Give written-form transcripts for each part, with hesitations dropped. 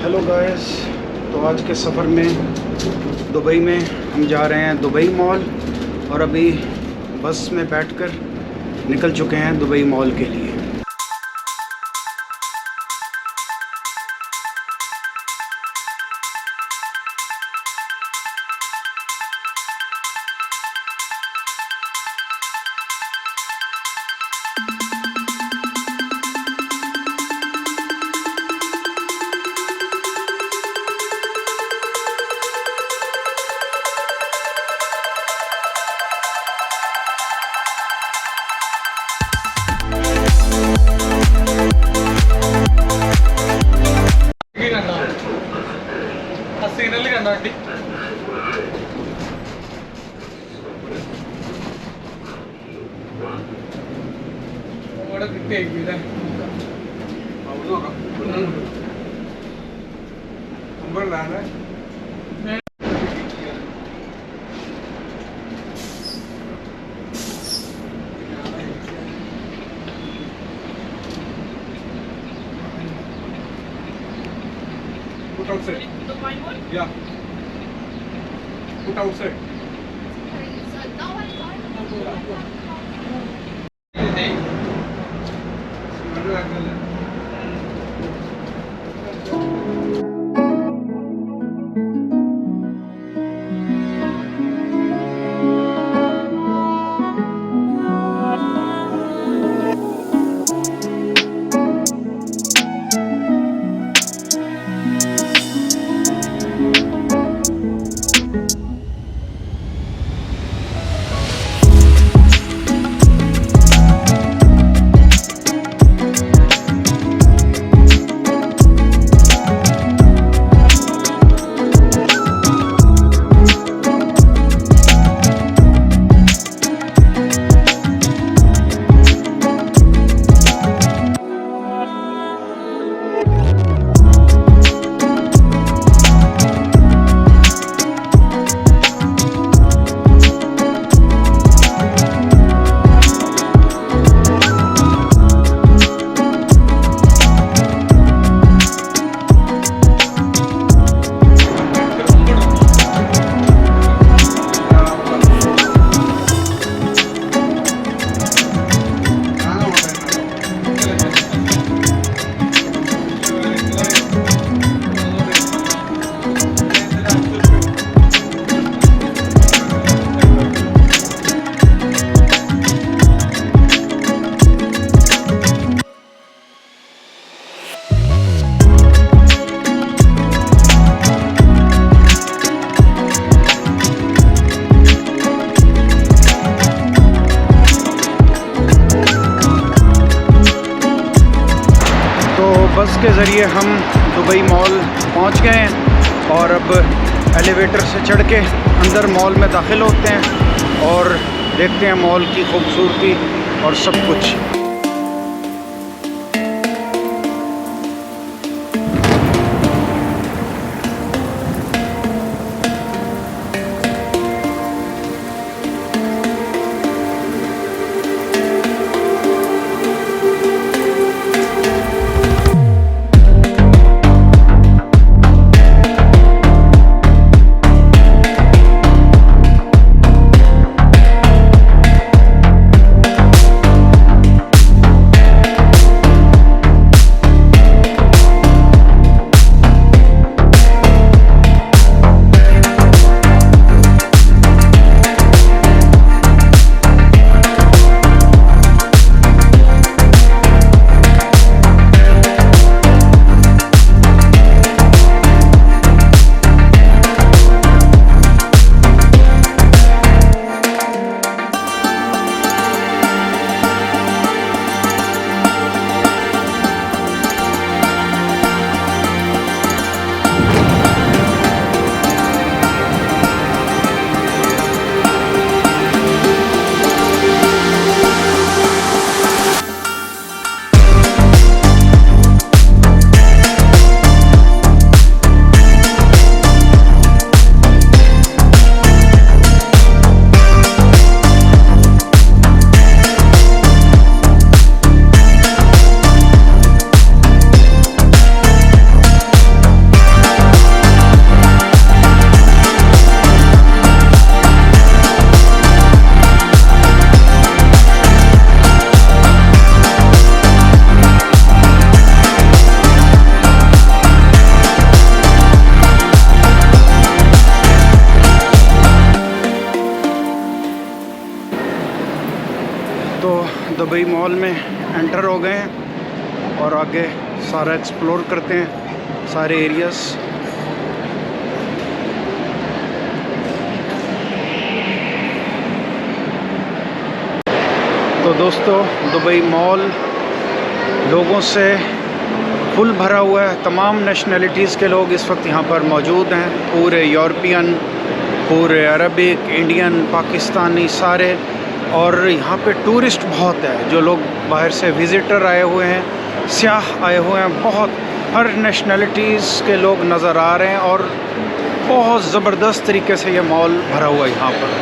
Hello guys, तो आज के सफ़र में दुबई में हम जा रहे हैं दुबई मॉल और अभी बस में बैठकर निकल चुके हैं दुबई मॉल के लिए। Put outside. Yeah. Put outside. बस के ज़रिए हम दुबई मॉल पहुंच गए हैं और अब एलिवेटर से चढ़ के अंदर मॉल में दाखिल होते हैं और देखते हैं मॉल की खूबसूरती और सब कुछ। दुबई मॉल में एंटर हो गए हैं और आगे सारा एक्सप्लोर करते हैं, सारे एरियाज़। तो दोस्तों दुबई मॉल लोगों से फुल भरा हुआ है। तमाम नेशनलिटीज़ के लोग इस वक्त यहाँ पर मौजूद हैं। पूरे यूरोपियन, पूरे अरबिक, इंडियन, पाकिस्तानी सारे। और यहाँ पे टूरिस्ट बहुत है, जो लोग बाहर से विज़िटर आए हुए हैं, सियाह आए हुए हैं। बहुत हर नेशनलिटीज़ के लोग नज़र आ रहे हैं और बहुत ज़बरदस्त तरीके से ये मॉल भरा हुआ है यहाँ पर।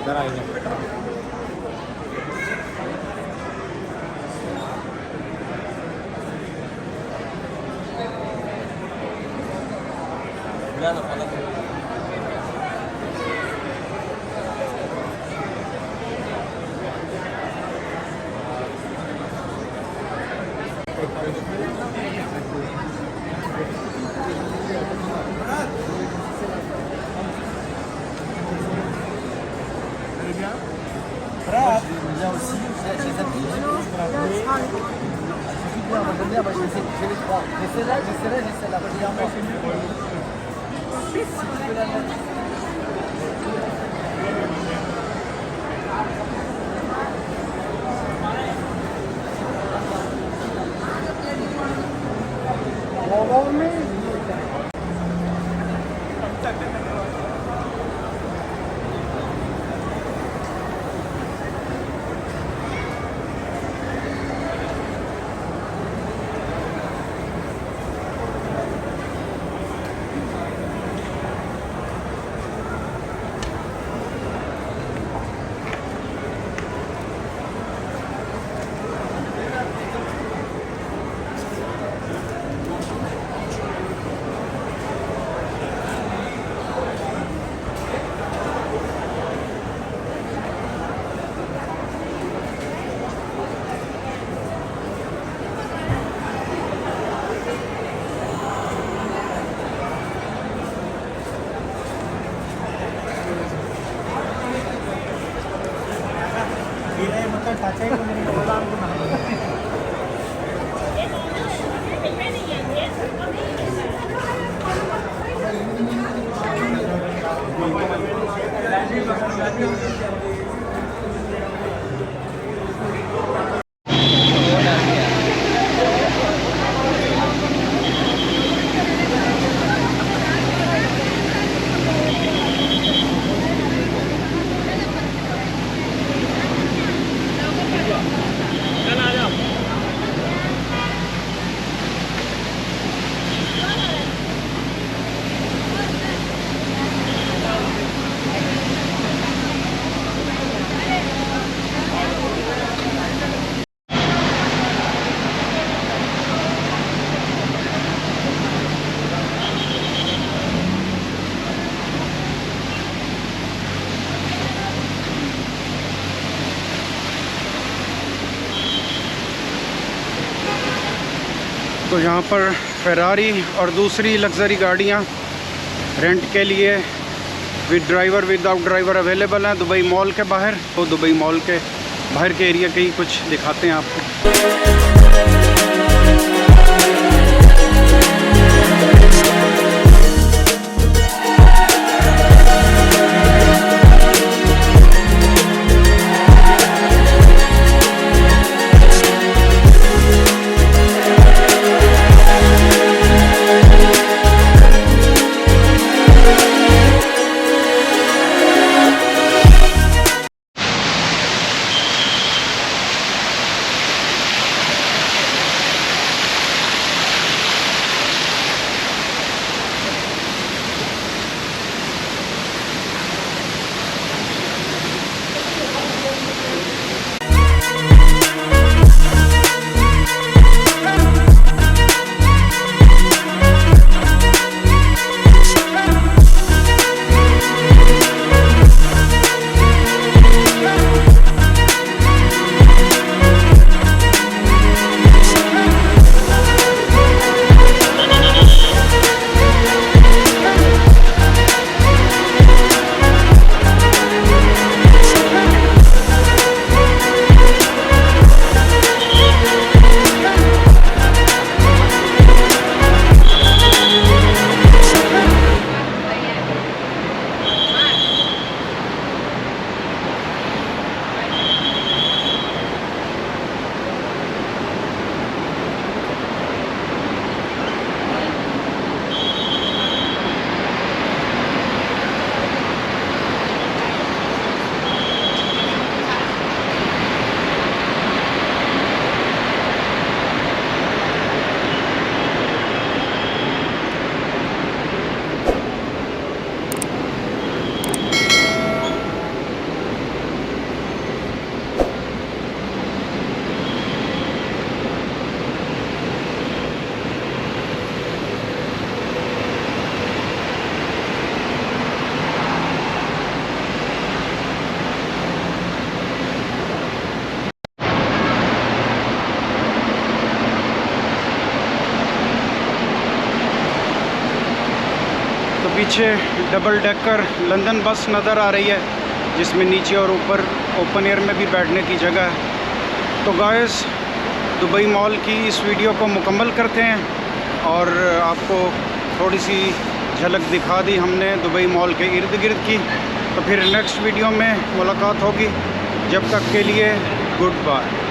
इधर आएंगे। तो यहाँ पर फेरारी और दूसरी लग्जरी गाड़ियाँ रेंट के लिए with driver without driver available हैं दुबई मॉल के बाहर। तो दुबई मॉल के बाहर के एरिया के ही कुछ दिखाते हैं आपको। पीछे डबल डेकर लंदन बस नज़र आ रही है जिसमें नीचे और ऊपर ओपन एयर में भी बैठने की जगह है। तो गाइस दुबई मॉल की इस वीडियो को मुकम्मल करते हैं और आपको थोड़ी सी झलक दिखा दी हमने दुबई मॉल के इर्द गिर्द की। तो फिर नेक्स्ट वीडियो में मुलाकात होगी, जब तक के लिए गुड बाय।